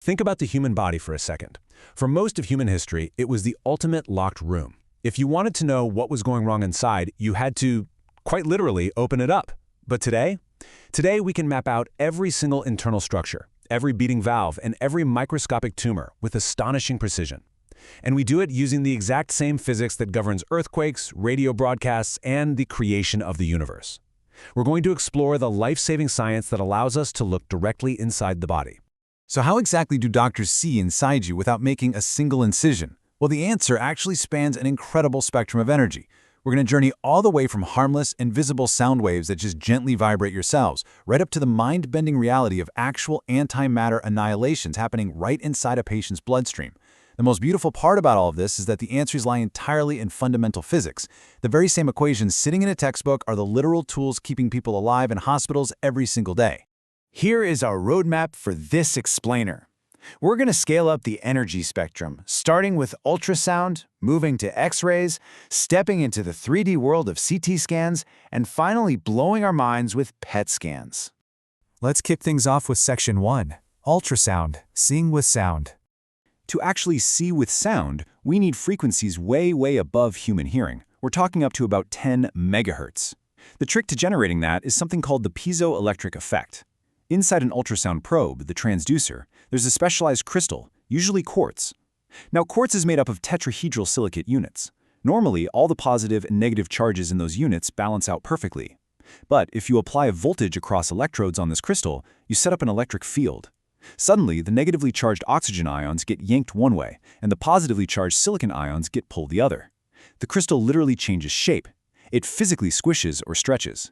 Think about the human body for a second. For most of human history, it was the ultimate locked room. If you wanted to know what was going wrong inside, you had to, quite literally, open it up. But today? Today we can map out every single internal structure, every beating valve, and every microscopic tumor with astonishing precision. And we do it using the exact same physics that governs earthquakes, radio broadcasts, and the creation of the universe. We're going to explore the life-saving science that allows us to look directly inside the body. So how exactly do doctors see inside you without making a single incision? Well, the answer actually spans an incredible spectrum of energy. We're going to journey all the way from harmless, invisible sound waves that just gently vibrate your cells, right up to the mind-bending reality of actual antimatter annihilations happening right inside a patient's bloodstream. The most beautiful part about all of this is that the answers lie entirely in fundamental physics. The very same equations sitting in a textbook are the literal tools keeping people alive in hospitals every single day. Here is our roadmap for this explainer. We're going to scale up the energy spectrum, starting with ultrasound, moving to X-rays, stepping into the 3D world of CT scans, and finally blowing our minds with PET scans. Let's kick things off with Section 1, Ultrasound, Seeing with Sound. To actually see with sound, we need frequencies way above human hearing. We're talking up to about 10 megahertz. The trick to generating that is something called the piezoelectric effect. Inside an ultrasound probe, the transducer, there's a specialized crystal, usually quartz. Now, quartz is made up of tetrahedral silicate units. Normally, all the positive and negative charges in those units balance out perfectly. But if you apply a voltage across electrodes on this crystal, you set up an electric field. Suddenly, the negatively charged oxygen ions get yanked one way, and the positively charged silicon ions get pulled the other. The crystal literally changes shape. It physically squishes or stretches.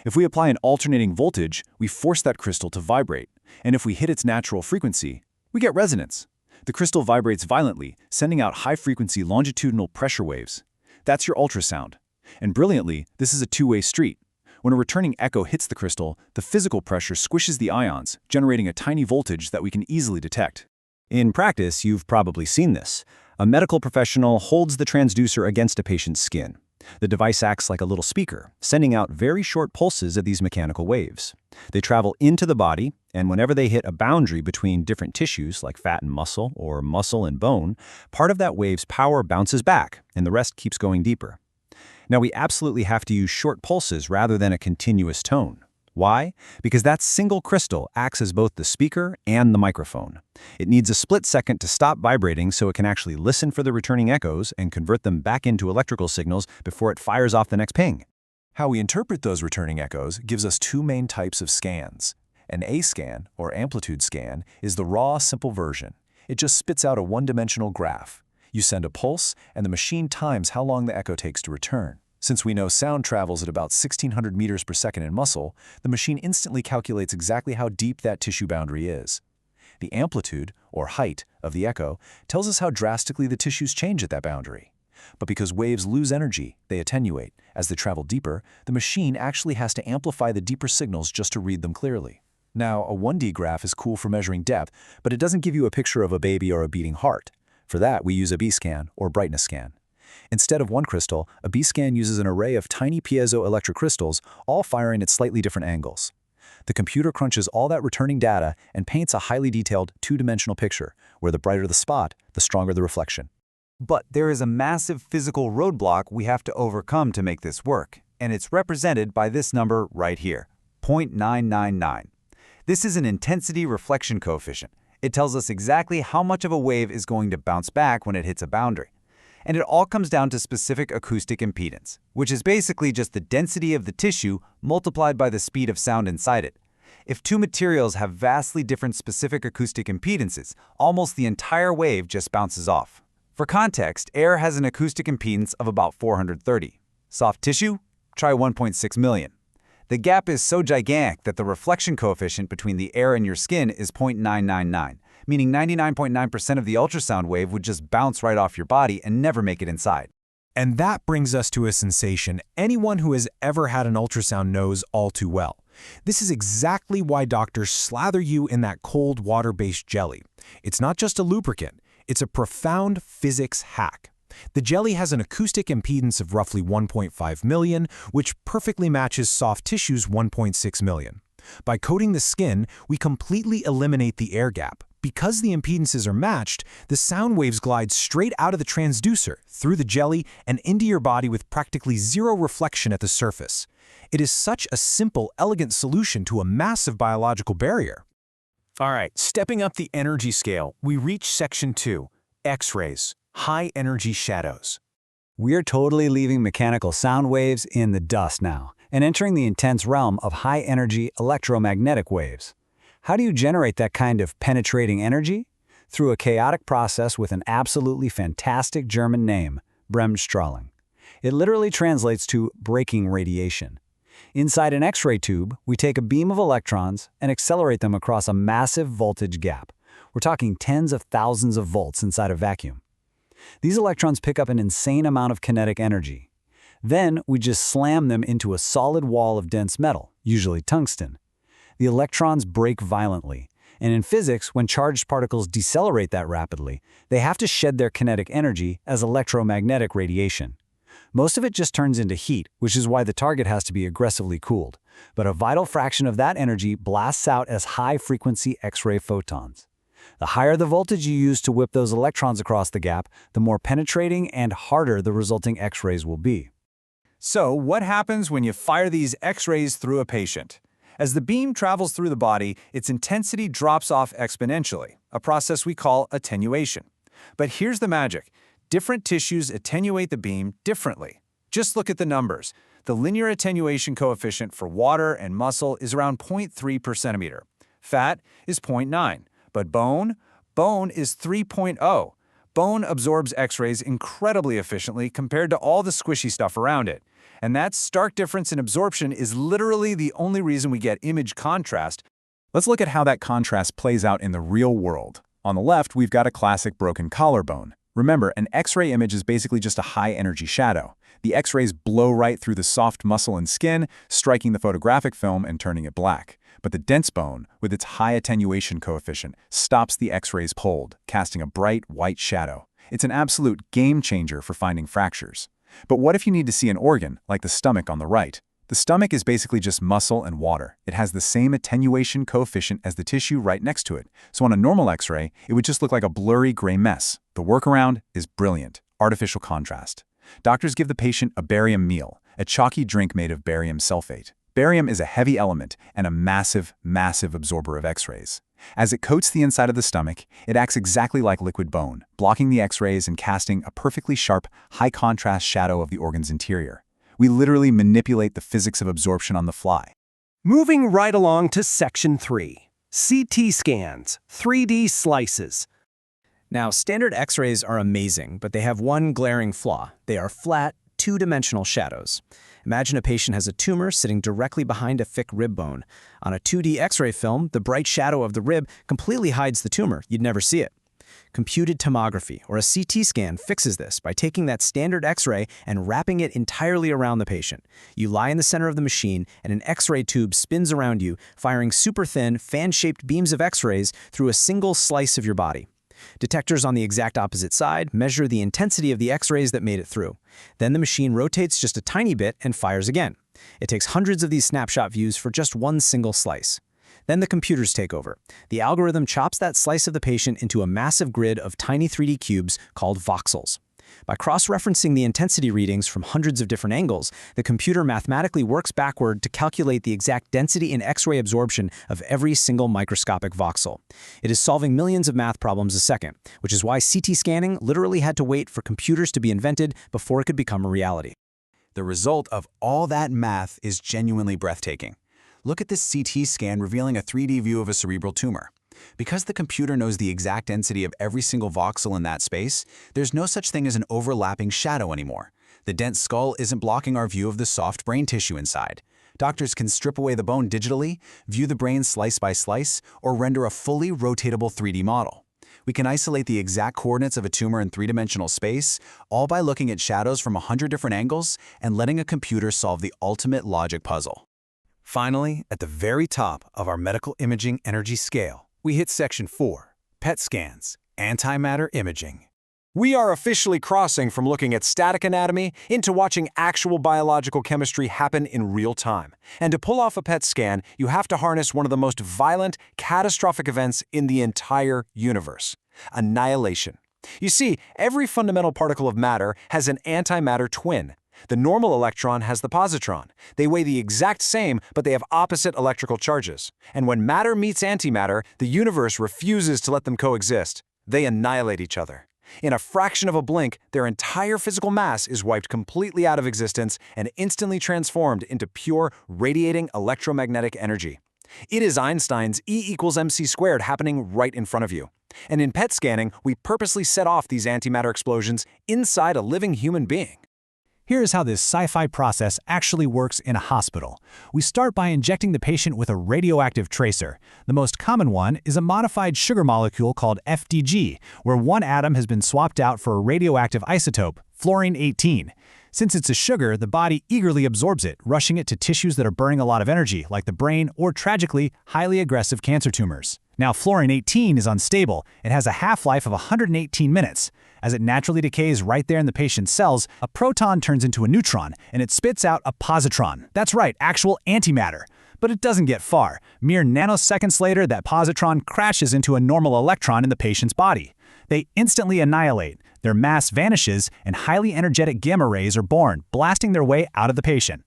If we apply an alternating voltage, we force that crystal to vibrate, and if we hit its natural frequency, we get resonance. The crystal vibrates violently, sending out high-frequency longitudinal pressure waves. That's your ultrasound. And brilliantly, this is a two-way street. When a returning echo hits the crystal, the physical pressure squishes the ions, generating a tiny voltage that we can easily detect. In practice, you've probably seen this. A medical professional holds the transducer against a patient's skin. The device acts like a little speaker, sending out very short pulses of these mechanical waves. They travel into the body, and whenever they hit a boundary between different tissues like fat and muscle or muscle and bone, part of that wave's power bounces back, and the rest keeps going deeper. Now, we absolutely have to use short pulses rather than a continuous tone. Why? Because that single crystal acts as both the speaker and the microphone. It needs a split second to stop vibrating so it can actually listen for the returning echoes and convert them back into electrical signals before it fires off the next ping. How we interpret those returning echoes gives us two main types of scans. An A scan, or amplitude scan, is the raw, simple version. It just spits out a one-dimensional graph. You send a pulse, and the machine times how long the echo takes to return. Since we know sound travels at about 1,600 meters per second in muscle, the machine instantly calculates exactly how deep that tissue boundary is. The amplitude, or height, of the echo tells us how drastically the tissues change at that boundary. But because waves lose energy, they attenuate. As they travel deeper, the machine actually has to amplify the deeper signals just to read them clearly. Now, a 1D graph is cool for measuring depth, but it doesn't give you a picture of a baby or a beating heart. For that, we use a B-scan, or brightness scan. Instead of one crystal, a B-scan uses an array of tiny piezoelectric crystals, all firing at slightly different angles. The computer crunches all that returning data and paints a highly detailed two-dimensional picture, where the brighter the spot, the stronger the reflection. But there is a massive physical roadblock we have to overcome to make this work, and it's represented by this number right here, 0.999. This is an intensity reflection coefficient. It tells us exactly how much of a wave is going to bounce back when it hits a boundary. And it all comes down to specific acoustic impedance, which is basically just the density of the tissue multiplied by the speed of sound inside it. If two materials have vastly different specific acoustic impedances, almost the entire wave just bounces off. For context, air has an acoustic impedance of about 430. Soft tissue? Try 1.6 million. The gap is so gigantic that the reflection coefficient between the air and your skin is 0.999. Meaning 99.9% of the ultrasound wave would just bounce right off your body and never make it inside. And that brings us to a sensation anyone who has ever had an ultrasound knows all too well. This is exactly why doctors slather you in that cold water-based jelly. It's not just a lubricant, it's a profound physics hack. The jelly has an acoustic impedance of roughly 1.5 million, which perfectly matches soft tissue's 1.6 million. By coating the skin, we completely eliminate the air gap, Because the impedances are matched, the sound waves glide straight out of the transducer, through the jelly, and into your body with practically zero reflection at the surface. It is such a simple, elegant solution to a massive biological barrier. All right, stepping up the energy scale, we reach Section 2, X-rays, high-energy shadows. We're totally leaving mechanical sound waves in the dust now, and entering the intense realm of high-energy electromagnetic waves. How do you generate that kind of penetrating energy? Through a chaotic process with an absolutely fantastic German name, Bremsstrahlung. It literally translates to breaking radiation. Inside an X-ray tube, we take a beam of electrons and accelerate them across a massive voltage gap. We're talking tens of thousands of volts inside a vacuum. These electrons pick up an insane amount of kinetic energy. Then we just slam them into a solid wall of dense metal, usually tungsten. The electrons break violently, and in physics, when charged particles decelerate that rapidly, they have to shed their kinetic energy as electromagnetic radiation. Most of it just turns into heat, which is why the target has to be aggressively cooled. But a vital fraction of that energy blasts out as high-frequency X-ray photons. The higher the voltage you use to whip those electrons across the gap, the more penetrating and harder the resulting X-rays will be. So, what happens when you fire these X-rays through a patient? As the beam travels through the body, its intensity drops off exponentially, a process we call attenuation. But here's the magic. Different tissues attenuate the beam differently. Just look at the numbers. The linear attenuation coefficient for water and muscle is around 0.3 per centimeter. Fat is 0.9, but bone is 3.0. Bone absorbs X-rays incredibly efficiently compared to all the squishy stuff around it. And that stark difference in absorption is literally the only reason we get image contrast. Let's look at how that contrast plays out in the real world. On the left, we've got a classic broken collarbone. Remember, an X-ray image is basically just a high-energy shadow. The X-rays blow right through the soft muscle and skin, striking the photographic film and turning it black. But the dense bone, with its high attenuation coefficient, stops the X-rays cold, casting a bright white shadow. It's an absolute game changer for finding fractures. But what if you need to see an organ, like the stomach on the right? The stomach is basically just muscle and water. It has the same attenuation coefficient as the tissue right next to it. So on a normal X-ray, it would just look like a blurry gray mess. The workaround is brilliant: artificial contrast. Doctors give the patient a barium meal, a chalky drink made of barium sulfate. Barium is a heavy element and a massive, massive absorber of X-rays. As it coats the inside of the stomach, it acts exactly like liquid bone, blocking the X-rays and casting a perfectly sharp, high-contrast shadow of the organ's interior. We literally manipulate the physics of absorption on the fly. Moving right along to Section 3, CT scans, 3D slices. Now, standard X-rays are amazing, but they have one glaring flaw. They are flat, two-dimensional shadows. Imagine a patient has a tumor sitting directly behind a thick rib bone. On a 2D X-ray film, the bright shadow of the rib completely hides the tumor. You'd never see it. Computed tomography, or a CT scan, fixes this by taking that standard X-ray and wrapping it entirely around the patient. You lie in the center of the machine, and an X-ray tube spins around you, firing super thin, fan-shaped beams of X-rays through a single slice of your body. Detectors on the exact opposite side measure the intensity of the X-rays that made it through. Then the machine rotates just a tiny bit and fires again. It takes hundreds of these snapshot views for just one single slice. Then the computers take over. The algorithm chops that slice of the patient into a massive grid of tiny 3D cubes called voxels. By cross-referencing the intensity readings from hundreds of different angles, the computer mathematically works backward to calculate the exact density and X-ray absorption of every single microscopic voxel. It is solving millions of math problems a second, which is why CT scanning literally had to wait for computers to be invented before it could become a reality. The result of all that math is genuinely breathtaking. Look at this CT scan revealing a 3D view of a cerebral tumor. Because the computer knows the exact density of every single voxel in that space, there's no such thing as an overlapping shadow anymore. The dense skull isn't blocking our view of the soft brain tissue inside. Doctors can strip away the bone digitally, view the brain slice by slice, or render a fully rotatable 3D model. We can isolate the exact coordinates of a tumor in three-dimensional space, all by looking at shadows from 100 different angles and letting a computer solve the ultimate logic puzzle. Finally, at the very top of our medical imaging energy scale, we hit Section 4, PET scans, antimatter imaging. We are officially crossing from looking at static anatomy into watching actual biological chemistry happen in real time. And to pull off a PET scan, you have to harness one of the most violent, catastrophic events in the entire universe: annihilation. You see, every fundamental particle of matter has an antimatter twin. The normal electron has the positron. They weigh the exact same, but they have opposite electrical charges. And when matter meets antimatter, the universe refuses to let them coexist. They annihilate each other. In a fraction of a blink, their entire physical mass is wiped completely out of existence and instantly transformed into pure, radiating electromagnetic energy. It is Einstein's E = mc squared happening right in front of you. And in PET scanning, we purposely set off these antimatter explosions inside a living human being. Here's how this sci-fi process actually works in a hospital. We start by injecting the patient with a radioactive tracer. The most common one is a modified sugar molecule called FDG, where one atom has been swapped out for a radioactive isotope, fluorine-18. Since it's a sugar, the body eagerly absorbs it, rushing it to tissues that are burning a lot of energy, like the brain or, tragically, highly aggressive cancer tumors. Now, fluorine-18 is unstable. It has a half-life of 118 minutes. As it naturally decays right there in the patient's cells, a proton turns into a neutron, and it spits out a positron. That's right, actual antimatter. But it doesn't get far. Mere nanoseconds later, that positron crashes into a normal electron in the patient's body. They instantly annihilate. Their mass vanishes, and highly energetic gamma rays are born, blasting their way out of the patient.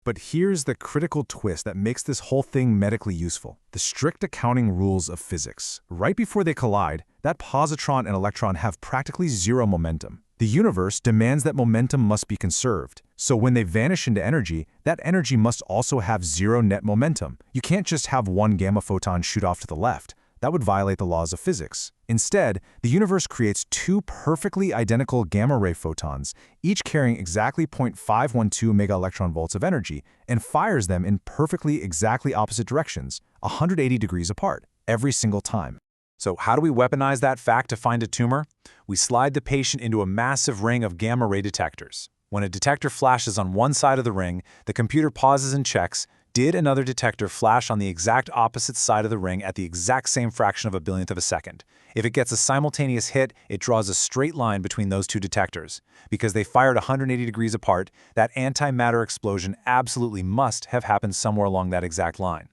But here's the critical twist that makes this whole thing medically useful: the strict accounting rules of physics. Right before they collide, that positron and electron have practically zero momentum. The universe demands that momentum must be conserved. So when they vanish into energy, that energy must also have zero net momentum. You can't just have one gamma photon shoot off to the left. That would violate the laws of physics. Instead, the universe creates two perfectly identical gamma-ray photons, each carrying exactly 0.512 mega-electron-volts of energy, and fires them in perfectly exactly opposite directions, 180 degrees apart, every single time. So how do we weaponize that fact to find a tumor? We slide the patient into a massive ring of gamma-ray detectors. When a detector flashes on one side of the ring, the computer pauses and checks, did another detector flash on the exact opposite side of the ring at the exact same fraction of a billionth of a second? If it gets a simultaneous hit, it draws a straight line between those two detectors. Because they fired 180 degrees apart, that antimatter explosion absolutely must have happened somewhere along that exact line.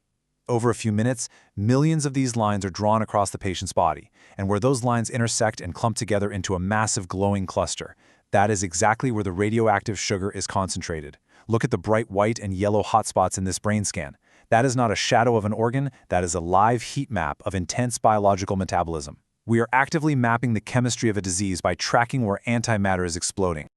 Over a few minutes, millions of these lines are drawn across the patient's body, and where those lines intersect and clump together into a massive glowing cluster, that is exactly where the radioactive sugar is concentrated. Look at the bright white and yellow hotspots in this brain scan. That is not a shadow of an organ, that is a live heat map of intense biological metabolism. We are actively mapping the chemistry of a disease by tracking where antimatter is exploding.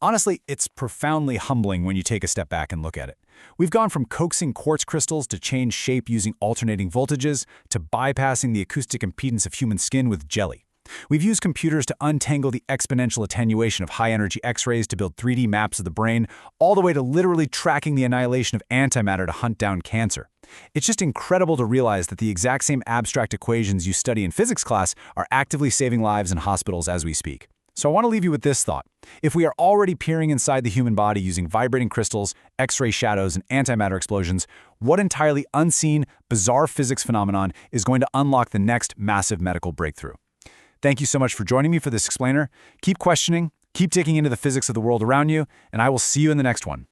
Honestly, it's profoundly humbling when you take a step back and look at it. We've gone from coaxing quartz crystals to change shape using alternating voltages to bypassing the acoustic impedance of human skin with jelly. We've used computers to untangle the exponential attenuation of high-energy X-rays to build 3D maps of the brain, all the way to literally tracking the annihilation of antimatter to hunt down cancer. It's just incredible to realize that the exact same abstract equations you study in physics class are actively saving lives in hospitals as we speak. So I want to leave you with this thought. If we are already peering inside the human body using vibrating crystals, X-ray shadows, and antimatter explosions, what entirely unseen, bizarre physics phenomenon is going to unlock the next massive medical breakthrough? Thank you so much for joining me for this explainer. Keep questioning, keep digging into the physics of the world around you, and I will see you in the next one.